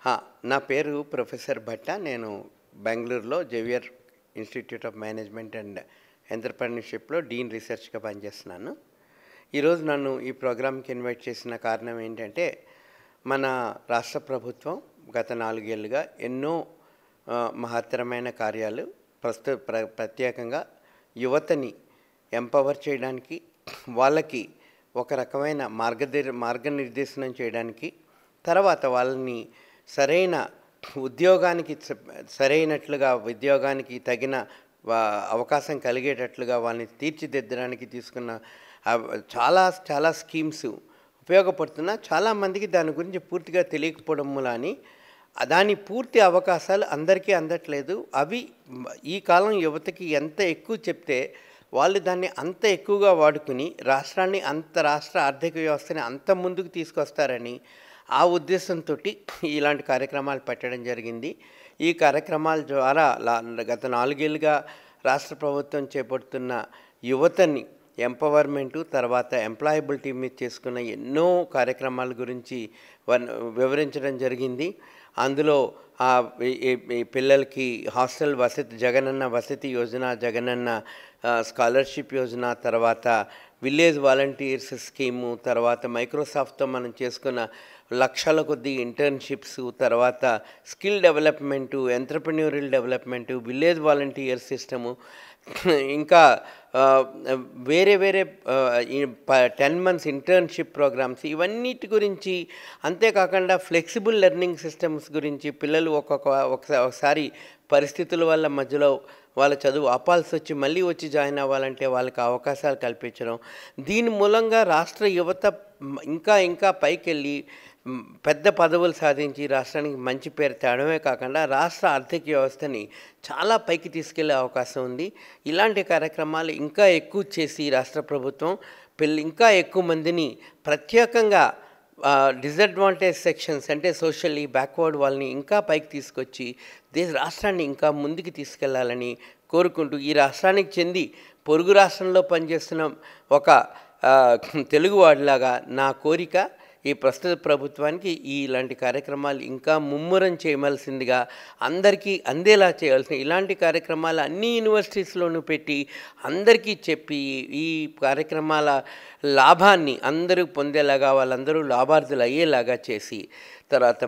ఆ! నా పేరు ప్రొఫెసర్ భట్ట. నేను బెంగుళూరులో Xavier Institute of Management and ఎంటర్‌ప్రెన్యూర్‌షిప్‌లో డీన్ రీసెర్చ్‌గా పనిచేస్తున్నాను. ఈరోజు నన్ను ఈ ప్రోగ్రామ్‌కి ఇన్వైట్ చేసిన కారణం ఏంటంటే, మన రాష్ట్ర ప్రభుత్వం గత 4 ఏళ్లుగా ఎన్నో మహత్తరమైన కార్యాలు ప్రత్యేకంగా యువతని ఎంపవర్ చేయడానికి, వాళ్ళకి ఒక రకమైన మార్గనిర్దేశనం చేయడానికి, తర్వాత వాళ్ళని సరైన ఉద్యోగానికి సరైనట్లుగా ఉద్యోగానికి తగిన అవకాశం కలిగేటట్లుగా వాళ్ళని తీర్చిదిద్దడానికి తీసుకున్న చాలా చాలా స్కీమ్స్ ఉపయోగపడుతున్నా చాలామందికి దాని గురించి పూర్తిగా తెలియకపోవడం మూలాని దాని పూర్తి అవకాశాలు అందరికీ అందట్లేదు. అవి ఈ కాలం యువతకి ఎంత ఎక్కువ చెప్తే వాళ్ళు దాన్ని అంత ఎక్కువగా వాడుకుని రాష్ట్ర ఆర్థిక వ్యవస్థని అంత ముందుకు తీసుకొస్తారని ఆ ఉద్దేశంతో ఇలాంటి కార్యక్రమాలు పెట్టడం జరిగింది. ఈ కార్యక్రమాల ద్వారా గత 4 ఏళ్ళుగా రాష్ట్ర ప్రభుత్వం చేపడుతున్న యువతని ఎంపవర్మెంటు, తర్వాత ఎంప్లాయబిలిటీ మీద చేసుకున్న ఎన్నో కార్యక్రమాల గురించి వివరించడం జరిగింది. అందులో ఈ పిల్లలకి హాస్టల్ వసతి, జగనన్న వసతి యోజన, జగనన్న స్కాలర్షిప్ యోజన, తర్వాత విలేజ్ వాలంటీర్స్ స్కీము, తర్వాత మైక్రోసాఫ్ట్తో మనం చేసుకున్న లక్షల కొద్ది ఇంటర్న్షిప్స్, తర్వాత skill development, entrepreneurial development, village volunteer system, ఇంకా వేరే 10 మంత్స్ ఇంటర్న్షిప్ ప్రోగ్రామ్స్, ఇవన్నిటి గురించి, అంతేకాకుండా ఫ్లెక్సిబుల్ లెర్నింగ్ సిస్టమ్స్ గురించి, పిల్లలు ఒకసారి పరిస్థితుల వల్ల మధ్యలో వాళ్ళ చదువు ఆపాల్సి వచ్చి మళ్ళీ వచ్చి జాయిన్ అవ్వాలంటే వాళ్ళకి అవకాశాలు కల్పించడం, దీని మూలంగా రాష్ట్ర యువత ఇంకా ఇంకా పైకెళ్ళి పెద్ద పదవులు సాధించి రాష్ట్రానికి మంచి పేరు తేవడమే కాకుండా రాష్ట్ర ఆర్థిక వ్యవస్థని చాలా పైకి తీసుకెళ్లే అవకాశం ఉంది. ఇలాంటి కార్యక్రమాలు ఇంకా ఎక్కువ చేసి రాష్ట్ర ప్రభుత్వం ఇంకా ఎక్కువ మందిని ప్రత్యేకంగా డిసడ్వాంటేజ్ సెక్షన్స్ అంటే సోషల్లీ బ్యాక్వర్డ్ వాళ్ళని ఇంకా పైకి తీసుకొచ్చి రాష్ట్రాన్ని ఇంకా ముందుకు తీసుకెళ్లాలని కోరుకుంటూ, ఈ రాష్ట్రానికి చెంది పొరుగు రాష్ట్రంలో పనిచేస్తున్న ఒక తెలుగువాడిలాగా నా కోరిక ఈ ప్రస్తుత ప్రభుత్వానికి ఇలాంటి కార్యక్రమాలు ఇంకా ముమ్మరం చేయవలసిందిగా, అందరికీ అందేలా చేయాల్సిన ఇలాంటి కార్యక్రమాలు అన్ని యూనివర్సిటీస్లోనూ పెట్టి అందరికీ చెప్పి ఈ కార్యక్రమాల లాభాన్ని అందరూ పొందేలాగా, వాళ్ళందరూ లాభార్థులు అయ్యేలాగా చేసి, తర్వాత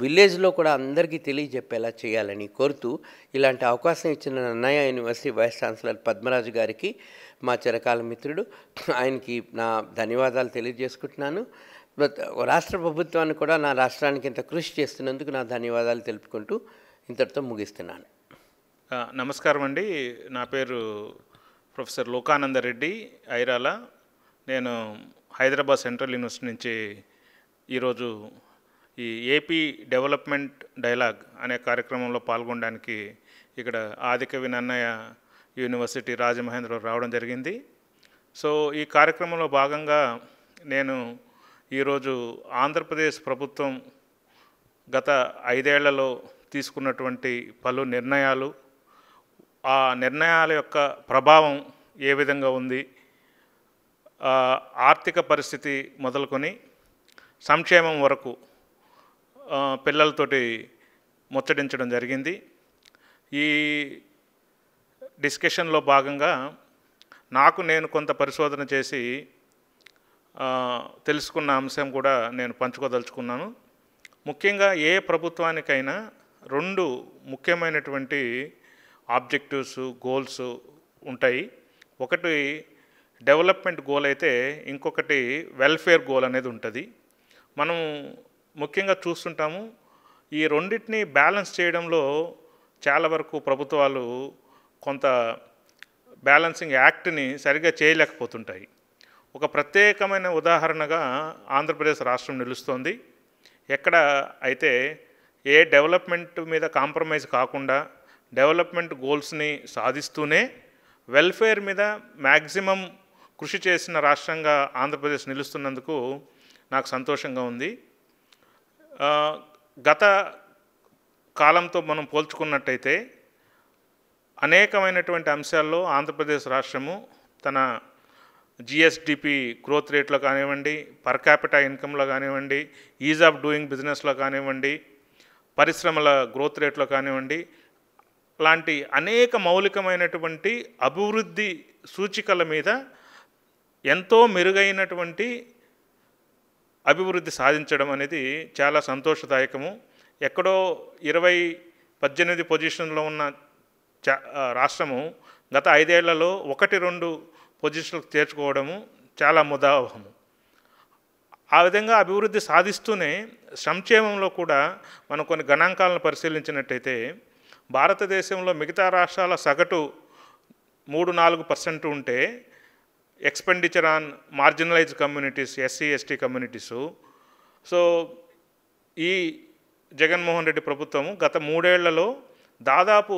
విలేజ్లో కూడా అందరికీ తెలియజెప్పేలా చేయాలని కోరుతూ, ఇలాంటి అవకాశం ఇచ్చిన Nannaya university vice chancellor Padmaraju గారికి, మా చిరకాల మిత్రుడు, ఆయనకి నా ధన్యవాదాలు తెలియజేసుకుంటున్నాను. రాష్ట్ర ప్రభుత్వాన్ని కూడా నా రాష్ట్రానికి ఇంత కృషి చేస్తున్నందుకు నా ధన్యవాదాలు తెలుపుకుంటూ ఇంతటితో ముగిస్తున్నాను. నమస్కారం అండి. నా పేరు ప్రొఫెసర్ లోకానంద రెడ్డి ఐరాల. నేను హైదరాబాద్ సెంట్రల్ యూనివర్సిటీ నుంచి ఈరోజు ఈ ఏపీ డెవలప్మెంట్ డైలాగ్ అనే కార్యక్రమంలో పాల్గొనడానికి ఇక్కడ ఆదికవి నన్నయ్య యూనివర్సిటీ రాజమహేంద్రవరం రావడం జరిగింది. సో ఈ కార్యక్రమంలో భాగంగా నేను ఈరోజు ఆంధ్రప్రదేశ్ ప్రభుత్వం గత 5 ఏళ్లలో తీసుకున్నటువంటి పలు నిర్ణయాలు, ఆ నిర్ణయాల యొక్క ప్రభావం ఏ విధంగా ఉంది, ఆర్థిక పరిస్థితి మొదలుకొని సంక్షేమం వరకు పిల్లలతోటి ముచ్చటించడం జరిగింది. ఈ డిస్కషన్లో భాగంగా నేను కొంత పరిశోధన చేసి తెలుసుకున్న అంశం కూడా నేను పంచుకోదలుచుకున్నాను. ముఖ్యంగా ఏ ప్రభుత్వానికైనా 2 ముఖ్యమైనటువంటి ఆబ్జెక్టివ్స్, గోల్స్ ఉంటాయి. ఒకటి డెవలప్మెంట్ గోల్ అయితే ఇంకొకటి వెల్ఫేర్ గోల్ అనేది ఉంటుంది. మనం ముఖ్యంగా చూస్తుంటాము, ఈ రెండింటిని బ్యాలెన్స్ చేయడంలో చాలా వరకు ప్రభుత్వాలు కొంత బ్యాలెన్సింగ్ యాక్ట్ని సరిగ్గా చేయలేకపోతుంటాయి. ఒక ప్రత్యేకమైన ఉదాహరణగా ఆంధ్రప్రదేశ్ రాష్ట్రం నిలుస్తోంది. ఎక్కడ అయితే ఏ డెవలప్మెంట్ మీద కాంప్రమైజ్ కాకుండా డెవలప్మెంట్ గోల్స్ని సాధిస్తూనే వెల్ఫేర్ మీద మ్యాక్సిమం కృషి చేసిన రాష్ట్రంగా ఆంధ్రప్రదేశ్ నిలుస్తున్నందుకు నాకు సంతోషంగా ఉంది. గత కాలంతో మనం పోల్చుకున్నట్టయితే అనేకమైనటువంటి అంశాల్లో ఆంధ్రప్రదేశ్ రాష్ట్రము తన జిఎస్డిపి గ్రోత్ రేట్లో కానివ్వండి, పర్ క్యాపిటా ఇన్కంలో కానివ్వండి, ఈజ్ ఆఫ్ డూయింగ్ బిజినెస్లో కానివ్వండి, పరిశ్రమల గ్రోత్ రేట్లో కానివ్వండి, లాంటి అనేక మౌలికమైనటువంటి అభివృద్ధి సూచికల మీద ఎంతో మెరుగైనటువంటి అభివృద్ధి సాధించడం అనేది చాలా సంతోషదాయకము. ఎక్కడో 18 పొజిషన్లో ఉన్న రాష్ట్రము గత 5 ఏళ్లలో 1-2 పొజిషన్లకు చేర్చుకోవడము చాలా ముదావహము. ఆ విధంగా అభివృద్ధి సాధిస్తూనే సంక్షేమంలో కూడా మనం కొన్ని గణాంకాలను పరిశీలించినట్టయితే భారతదేశంలో మిగతా రాష్ట్రాల సగటు 3-4% ఉంటే expenditure on marginalised communities, SC ST communities, so ఈ జగన్మోహన్ రెడ్డి ప్రభుత్వము గత 3 ఏళ్లలో దాదాపు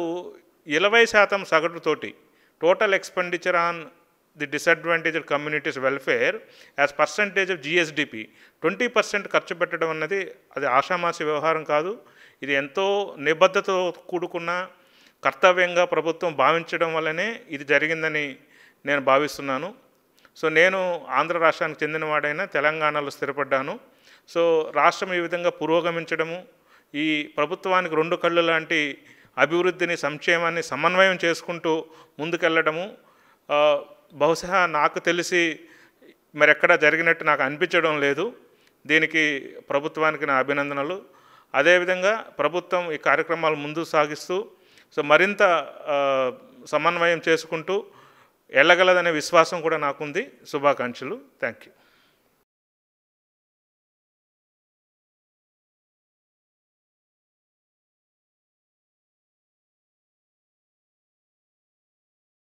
20% సగటుతోటి total expenditure on the disadvantaged communities welfare as percentage of GSDP 20% ఖర్చు పెట్టడం అన్నది అది ఆషామాషి వ్యవహారం కాదు. ఇది ఎంతో నిబద్ధతతో కూడుకున్న కర్తవ్యంగా ప్రభుత్వం భావించడం వల్లనే ఇది జరిగిందని నేను భావిస్తున్నాను. సో నేను ఆంధ్ర రాష్ట్రానికి చెందినవాడైనా తెలంగాణలో స్థిరపడ్డాను. సో రాష్ట్రం ఈ విధంగా పురోగమించడము, ఈ ప్రభుత్వానికి 2 కళ్ళు లాంటి అభివృద్ధిని, సంక్షేమాన్ని సమన్వయం చేసుకుంటూ ముందుకెళ్ళడము బహుశా నాకు తెలిసి మరెక్కడా జరిగినట్టు నాకు అనిపించడం లేదు. దీనికి ప్రభుత్వానికి నా అభినందనలు. అదేవిధంగా ప్రభుత్వం ఈ కార్యక్రమాలు ముందుకు సాగిస్తూ సో మరింత సమన్వయం చేసుకుంటూ వెళ్ళగలదనే విశ్వాసం కూడా నాకుంది. శుభాకాంక్షలు. Thank you.